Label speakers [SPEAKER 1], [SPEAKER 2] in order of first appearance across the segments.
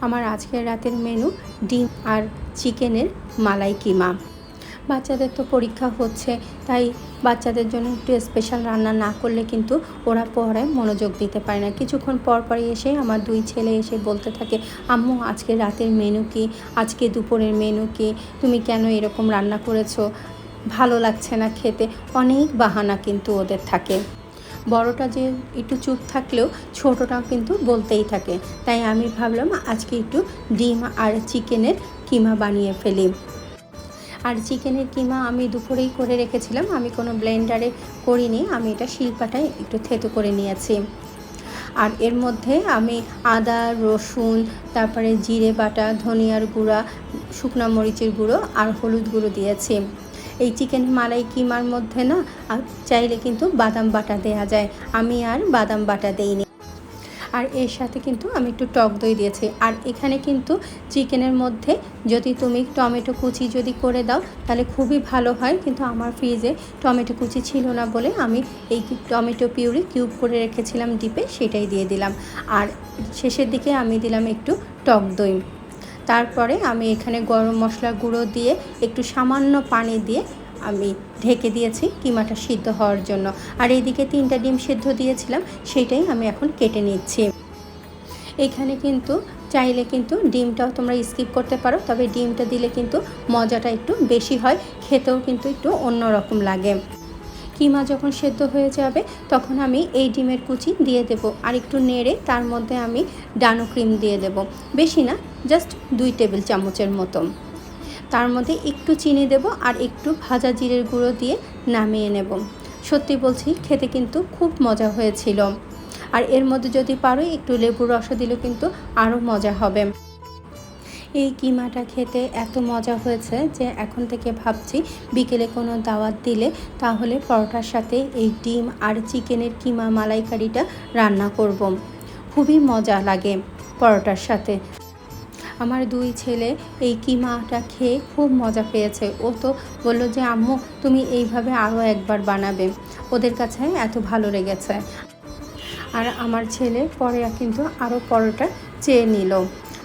[SPEAKER 1] আমার আজকের রাতের মেনু ডিম আর চিকেনের মালাই কিমা। বাচ্চাদের তো পরীক্ষা হচ্ছে, তাই বাচ্চাদের জন্য একটু স্পেশাল রান্না না করলে কিন্তু ওরা পড়ায় মনোযোগ দিতে পারে না। কিছুক্ষণ পর পরই এসে আমার দুই ছেলে এসে বলতে থাকে, আম্মু আজকে রাতের মেনু কি, আজকে দুপুরের মেনু কি, তুমি কেন এরকম রান্না করেছো, ভালো লাগছে না খেতে। অনেক বাহানা কিন্তু ওদের থাকে। বড়টা যে একটু চুপ থাকলেও ছোটটাও কিন্তু বলতেই থাকে। তাই আমি ভাবলাম আজকে একটু ডিম আর চিকেনের কিমা বানিয়ে ফেলি। আর চিকেনের কিমা আমি দুপুরেই করে রেখেছিলাম, আমি কোনো ব্লেন্ডারে করিনি, আমি এটা শিলপাটায় একটু থেতো করে নিয়েছি। আর এর মধ্যে আমি আদা, রসুন, তারপরে জিরে বাটা, ধনিয়ার গুঁড়া, শুকনো মরিচের গুঁড়ো আর হলুদ গুঁড়ো দিয়েছি। এই চিকেন মালাই কিমার মধ্যে না চাইলে কিন্তু বাদাম বাটা দেওয়া যায়, আমি আর বাদাম বাটা দেইনি। আর এর সাথে কিন্তু আমি একটু টক দই দিয়েছি। আর এখানে কিন্তু চিকেনের মধ্যে যদি তুমি টমেটো কুচি যদি করে দাও তাহলে খুবই ভালো হয়, কিন্তু আমার ফ্রিজে টমেটো কুচি ছিল না বলে আমি এই টমেটো পিউরি কিউব করে রেখেছিলাম ডিপে, সেটাই দিয়ে দিলাম। আর শেষের দিকে আমি দিলাম একটু টক দই। তারপরে আমি এখানে গরম মশলা গুঁড়ো দিয়ে একটু সামান্য পানি দিয়ে আমি ঢেকে দিয়েছি কিমাটা সিদ্ধ হওয়ার জন্য। আর এইদিকে 3টা ডিম সিদ্ধ দিয়েছিলাম, সেটাই আমি এখন কেটে নিচ্ছি। এখানে কিন্তু চাইলে কিন্তু ডিমটাও তোমরা স্কিপ করতে পারো, তবে ডিমটা দিলে কিন্তু মজাটা একটু বেশি হয়, খেতেও কিন্তু একটু অন্যরকম লাগে। কিমা যখন সেদ্ধ হয়ে যাবে তখন আমি এই ডিমের কুচি দিয়ে দেব, আর একটু নেড়ে তার মধ্যে আমি ডানো ক্রিম দিয়ে দেব, বেশি না, জাস্ট 2 টেবিল চামচের মতো। তার মধ্যে একটু চিনি দেব আর একটু ভাজা জিরের গুঁড়ো দিয়ে নামিয়ে নেব। সত্যি বলছি খেতে কিন্তু খুব মজা হয়েছিল। আর এর মধ্যে যদি পারো একটু লেবুর রস দিলেও কিন্তু আরও মজা হবে। এই কিমাটা খেতে এত মজা হয়েছে যে এখন থেকে ভাবছি বিকেলে কোনো দাওয়াত দিলে তাহলে পরোটার সাথে এই ডিম আর চিকেনের কিমা মালাইকারিটা রান্না করব। খুবই মজা লাগে পরোটার সাথে। আমার 2 ছেলে এই কিমাটা খেয়ে খুব মজা পেয়েছে। ও তো বললো যে আম্মু তুমি এইভাবে আরও একবার বানাবে, ওদের কাছে এত ভালো লেগেছে। আর আমার ছেলে পরে কিন্তু আরও পরোটা চেয়ে নিল,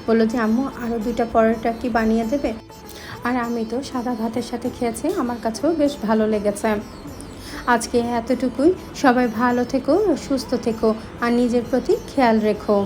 [SPEAKER 1] বললো যে আম্মু আরও 2টা পরোটা কি বানিয়ে দেবে। আর আমি তো সাদা ভাতের সাথে খেয়েছি, আমার কাছেও বেশ ভালো লেগেছে। আজকে এতটুকুই। সবাই ভালো থেকো, সুস্থ থেকো আর নিজের প্রতি খেয়াল রেখো।